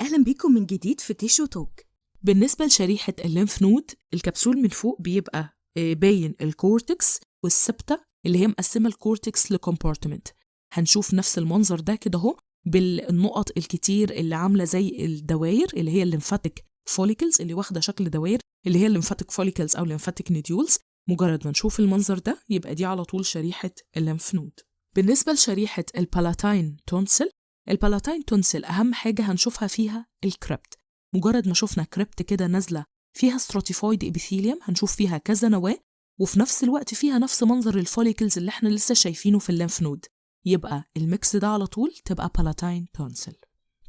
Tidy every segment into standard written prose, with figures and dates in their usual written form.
أهلا بيكم من جديد في تيشو توك. بالنسبة لشريحة الليمف نود، الكبسول من فوق بيبقى باين الكورتكس والسبتة اللي هي مقسمة الكورتكس لكومبارتمنت. هنشوف نفس المنظر ده كده اهو بالنقط الكتير اللي عاملة زي الدوائر اللي هي الليمفاتيك فوليكلز اللي واخدة شكل دوائر اللي هي الليمفاتيك فوليكلز أو ليمفاتيك نيديولز. مجرد ما نشوف المنظر ده يبقى دي على طول شريحة الليمف نود. بالنسبة لشريحة البالاتاين تونسل، البالاتاين تونسل أهم حاجة هنشوفها فيها الكريبت. مجرد ما شفنا كريبت كده نازلة فيها ستراتيفايد إبيثيليوم هنشوف فيها كذا نواة، وفي نفس الوقت فيها نفس منظر الفوليكلز اللي احنا لسه شايفينه في الليمف نود. يبقى الميكس ده على طول تبقى بالاتاين تونسل.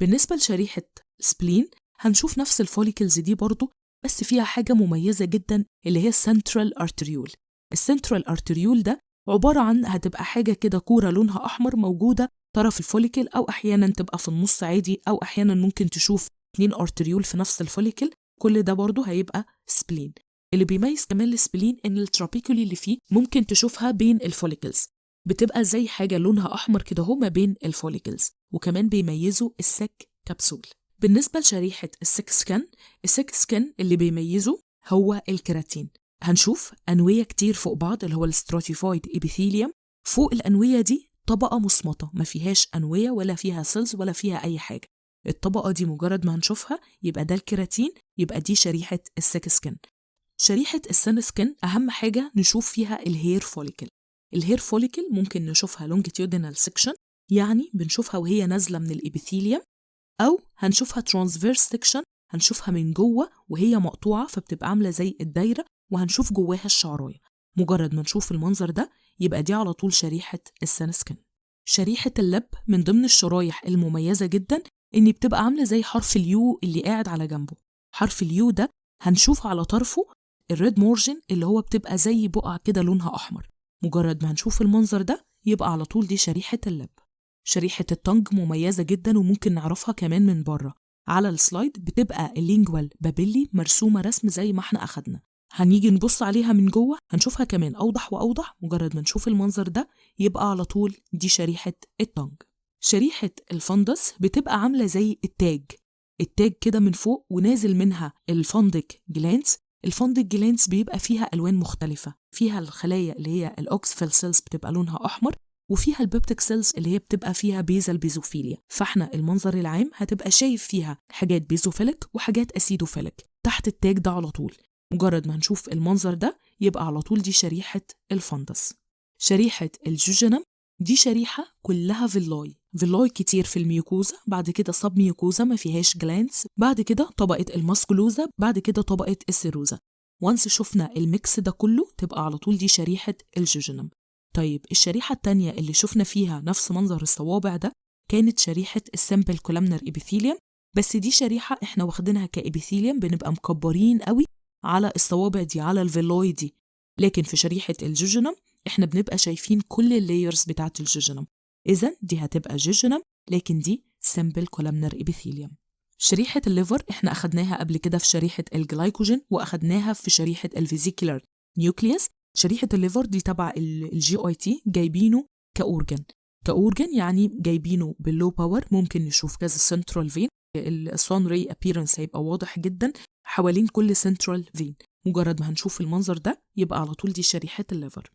بالنسبة لشريحة سبلين هنشوف نفس الفوليكلز دي برضو، بس فيها حاجة مميزة جدا اللي هي السنترال ارتريول. السنترال ارتريول ده عبارة عن هتبقى حاجة كده كورة لونها أحمر موجودة طرف الفوليكل، أو أحيانا تبقى في النص عادي، أو أحيانا ممكن تشوف 2 ارتريول في نفس الفوليكل. كل ده برضو هيبقى سبلين. اللي بيميز كمان السبلين إن الترابيكولي اللي فيه ممكن تشوفها بين الفوليكلز، بتبقى زي حاجة لونها أحمر كده هو ما بين الفوليكلز، وكمان بيميزوا السك كبسول. بالنسبة لشريحة السك سكن، السك سكن اللي بيميزه هو الكيراتين. هنشوف أنوية كتير فوق بعض اللي هو الستراتيفايد إبيثيليوم. فوق الأنوية دي طبقة مصمتة ما فيهاش أنوية ولا فيها سيلز ولا فيها أي حاجة. الطبقة دي مجرد ما هنشوفها يبقى ده الكيراتين، يبقى دي شريحة السك سكن. شريحة السن سكن أهم حاجة نشوف فيها الهير فوليكل. الهير فوليكل ممكن نشوفها لونجيتيودينال سكشن، يعني بنشوفها وهي نازلة من الإبيثيليوم، أو هنشوفها ترانسفيرس سكشن، هنشوفها من جوه وهي مقطوعة فبتبقى عاملة زي الدايرة وهنشوف جواها الشعراية. مجرد ما نشوف المنظر ده يبقى دي على طول شريحة السن سكن. شريحة اللب من ضمن الشرايح المميزة جدا إن بتبقى عاملة زي حرف اليو اللي قاعد على جنبه. حرف اليو ده هنشوف على طرفه الريد مورجن اللي هو بتبقى زي بقع كده لونها أحمر. مجرد ما هنشوف المنظر ده يبقى على طول دي شريحة اللب. شريحة التنج مميزة جدا وممكن نعرفها كمان من بره. على السلايد بتبقى اللينجوال بابيلي مرسومة رسم زي ما احنا أخدنا. هنيجي نبص عليها من جوه هنشوفها كمان أوضح وأوضح. مجرد ما نشوف المنظر ده يبقى على طول دي شريحة التنج. شريحة الفندس بتبقى عاملة زي التاج كده من فوق ونازل منها الفندق جلانس. الفندق جلانس بيبقى فيها ألوان مختلفة، فيها الخلايا اللي هي الأوكسفيل سيلز بتبقى لونها أحمر، وفيها البيبتيك سيلز اللي هي بتبقى فيها بيزل بيزوفيليا. فاحنا المنظر العام هتبقى شايف فيها حاجات بيزوفيليك وحاجات أسيدوفيليك تحت التاج ده على طول. مجرد ما هنشوف المنظر ده يبقى على طول دي شريحة الفندس. شريحة الجوجينم دي شريحة كلها فيلاي كتير في الميوكوزا، بعد كده صب ميوكوزا ما فيهاش جلانس، بعد كده طبقة الماسكولوزا، بعد كده طبقة السيروزا. وانس شفنا الميكس ده كله تبقى على طول دي شريحة الجوجينم. طيب الشريحة التانية اللي شفنا فيها نفس منظر الصوابع ده كانت شريحة السمبل كولامنر إبيثيليوم، بس دي شريحة احنا واخدينها كإبيثيليوم بنبقى مكبرين قوي على الصوابع دي على الفيلاي دي. لكن في شريحة الجوجينم احنا بنبقى شايفين كل اللايرز بتاعت الجوجينم. إذن دي هتبقى جوجينم لكن دي سمبل كولامنر إبيثيليوم. شريحة الليفر احنا أخدناها قبل كده في شريحة الجلايكوجين وأخدناها في شريحة الفيزيكولار نيوكليوس. شريحة الليفر دي تبع الجي اي تي، جايبينه كأورجن يعني جايبينه باللو باور. ممكن نشوف كذا سنترال فين، السون ري ابيرنس هيبقى واضح جدا حوالين كل سنترال فين. مجرد ما هنشوف المنظر ده يبقى على طول دي شريحة الليفر.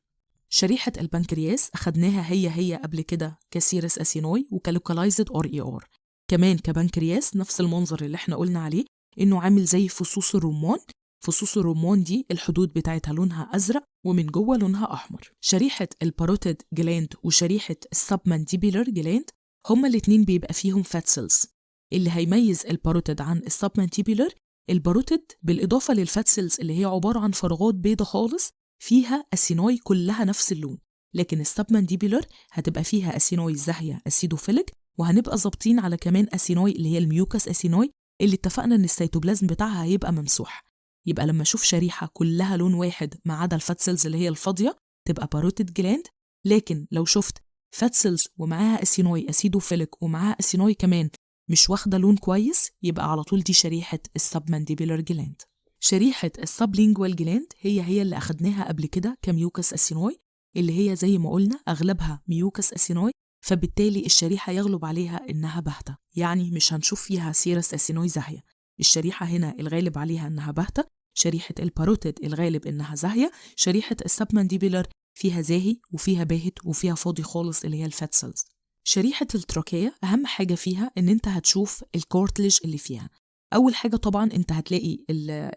شريحة البنكرياس أخدناها هي قبل كده كسيرس أسينوي وكالوكالايزد ار اي ار. كمان كبنكرياس نفس المنظر اللي احنا قلنا عليه إنه عامل زي فصوص الرمان. فصوص الرمان دي الحدود بتاعتها لونها أزرق ومن جوه لونها أحمر. شريحة الباروتيد جلاند وشريحة السبمانديبيلر جلاند هما الاتنين بيبقى فيهم فات سيلز. اللي هيميز الباروتيد عن السبمانديبيلر الباروتيد بالإضافة للفات سيلز اللي هي عبارة عن فراغات بيضة خالص فيها أسينوي كلها نفس اللون. لكن السبمانديبيلر هتبقى فيها أسينوي زاهية أسيدوفيليك، وهنبقى ظابطين على كمان أسينوي اللي هي الميوكس أسينوي اللي اتفقنا إن السيتوبلازم بتاعها هيبقى ممسوح. يبقى لما أشوف شريحة كلها لون واحد ما عدا الفات سيلز اللي هي الفاضية تبقى باروتيد جلاند. لكن لو شفت فات سيلز ومعاها أسينوي أسيدوفيليك ومعاها أسينوي كمان مش واخدة لون كويس يبقى على طول دي شريحة السبمانديبيلر جلاند. شريحة السبلينجوال جلاند هي اللي أخدناها قبل كده كميوكس أسينوي، اللي هي زي ما قلنا أغلبها ميوكس أسينوي فبالتالي الشريحة يغلب عليها إنها باهتة، يعني مش هنشوف فيها سيرس أسينوي زاهية. الشريحة هنا الغالب عليها إنها باهتة، شريحة الباروتيد الغالب إنها زاهية، شريحة السبمانديبولار فيها زاهي وفيها باهت وفيها فاضي خالص اللي هي الفات سيلز. شريحة التراكية أهم حاجة فيها إن أنت هتشوف الكورتلج اللي فيها. أول حاجة طبعا أنت هتلاقي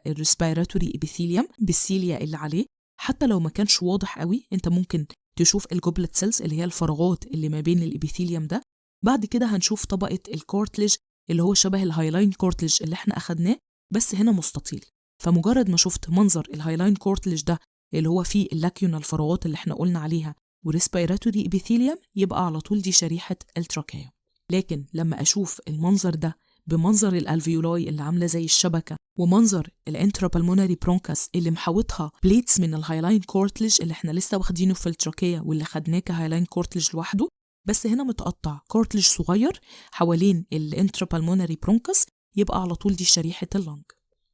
الريسبيراتوري إبيثيليوم بالسيليا اللي عليه، حتى لو ما كانش واضح قوي أنت ممكن تشوف الجوبلت سيلز اللي هي الفراغات اللي ما بين الإبيثيليوم ده. بعد كده هنشوف طبقة الكورتلج اللي هو شبه الهايلاين كورتلج اللي احنا أخدناه بس هنا مستطيل. فمجرد ما شفت منظر الهايلاين كورتلج ده اللي هو فيه اللاكيونا الفراغات اللي احنا قلنا عليها وريسبيراتوري إبيثيليوم، يبقى على طول دي شريحة التراكية. لكن لما أشوف المنظر ده بمنظر الألفيولاي اللي عاملة زي الشبكة ومنظر الانترابلمونري برونكاس اللي محاوطها بليتس من الهايلاين كورتلج اللي احنا لسه واخدينه في التراكية واللي خدناه كهايلاين كورتلج لوحده، بس هنا متقطع كورتلج صغير حوالين الانترابلمونري برونكاس، يبقى على طول دي شريحة اللنج.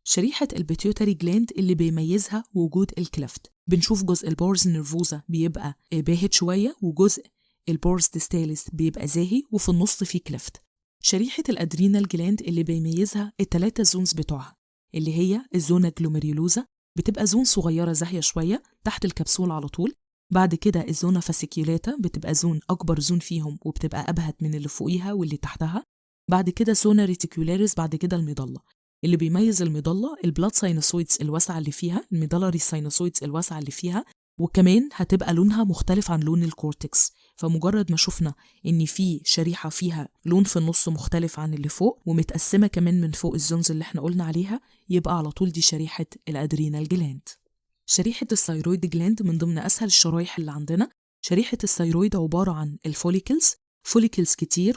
شريحة البيتيوتري جلاند اللي بيميزها وجود الكلفت، بنشوف جزء البورز نيرفوزا بيبقى باهت شوية وجزء البورز ديستاليس بيبقى زاهي وفي النص فيه كلفت. شريحة الأدرينال جلاند اللي بيميزها التلاتة زونز بتوعها اللي هي الزونة جلوميريولوزا بتبقى زون صغيرة زاهية شوية تحت الكبسول على طول. بعد كده الزونة فاسيكيولاتا بتبقى زون أكبر زون فيهم وبتبقى أبهت من اللي فوقيها واللي تحتها. بعد كده زونة ريتيكولاريس، بعد كده المظلة. اللي بيميز المظلة البلاد ساينوسويدز الواسعة اللي فيها، الميدالاري ساينوسويدز الواسعة اللي فيها، وكمان هتبقى لونها مختلف عن لون الكورتكس. فمجرد ما شفنا ان في شريحة فيها لون في النص مختلف عن اللي فوق ومتقسمة كمان من فوق الزونز اللي احنا قلنا عليها، يبقى على طول دي شريحة الادرينال جلاند. شريحة الثايرويد جلاند من ضمن اسهل الشرايح اللي عندنا. شريحة الثايرويد عبارة عن الفوليكلز، فوليكلز كتير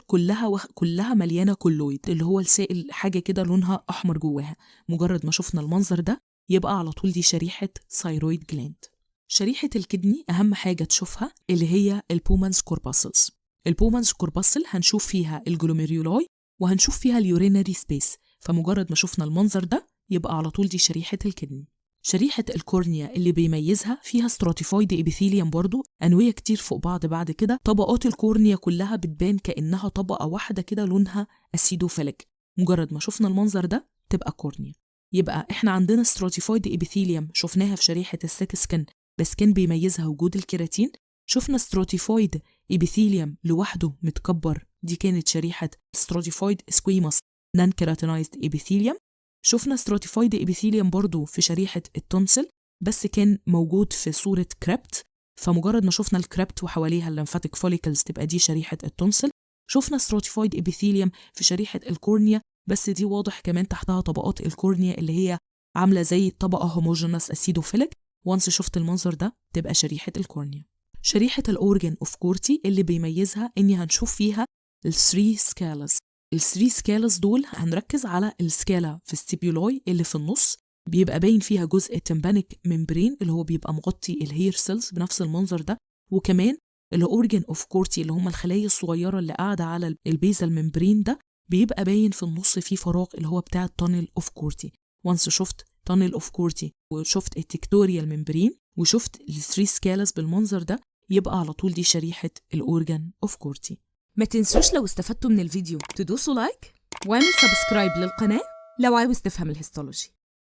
كلها مليانة كولويد اللي هو السائل، حاجة كده لونها احمر جواها. مجرد ما شفنا المنظر ده يبقى على طول دي شريحة ثايرويد جلاند. شريحة الكدني أهم حاجة تشوفها اللي هي البومانز كورباسلز. البومانز كورباسل هنشوف فيها الجلوميريولاي وهنشوف فيها اليورينري سبيس. فمجرد ما شفنا المنظر ده يبقى على طول دي شريحة الكدني. شريحة الكورنيا اللي بيميزها فيها ستراتيفايد إبيثيليوم برضو أنوية كتير فوق بعض. بعد كده طبقات الكورنيا كلها بتبان كأنها طبقة واحدة كده لونها أسيدوفيليك. مجرد ما شفنا المنظر ده تبقى كورنيا. يبقى احنا عندنا ستراتيفايد إبيثيليوم شفناها في شريحة السيك سكن بس كان بيميزها وجود الكيراتين. شفنا ستراتيفايد إبيثيليوم لوحده متكبر، دي كانت شريحة ستراتيفايد سكويموس نان كيراتينايزد إبيثيليوم. شفنا ستراتيفايد إبيثيليوم برضو في شريحة التونسل بس كان موجود في صورة كريبت. فمجرد ما شفنا الكريبت وحواليها الليمفاتيك فوليكلز تبقى دي شريحة التونسل. شفنا ستراتيفايد إبيثيليوم في شريحة الكورنيا بس دي واضح كمان تحتها طبقات الكورنيا اللي هي عاملة زي طبقة هوموجينس أسيدوفيليك. وانس شفت المنظر ده تبقى شريحة الكورنيا. شريحة الأورجن أوف كورتي اللي بيميزها إني هنشوف فيها الثري سكالز. الثري سكالز دول هنركز على السكالا في الستيبيولاي اللي في النص، بيبقى باين فيها جزء التمبانيك ممبرين اللي هو بيبقى مغطي الهير سيلز بنفس المنظر ده، وكمان الأورجن أوف كورتي اللي هم الخلايا الصغيرة اللي قاعدة على البيزال ممبرين ده بيبقى باين في النص فيه فراغ اللي هو بتاع التانل أوف كورتي. وانس شفت تانل أوف كورتي وشفت التكتوريال ممبرين وشفت الثري سكالز بالمنظر ده يبقى على طول دي شريحة الأورجن أوف كورتي. ما تنسوش لو استفدتوا من الفيديو تدوسوا لايك واعمل سبسكرايب للقناة لو عاوز تفهم الهيستولوجي.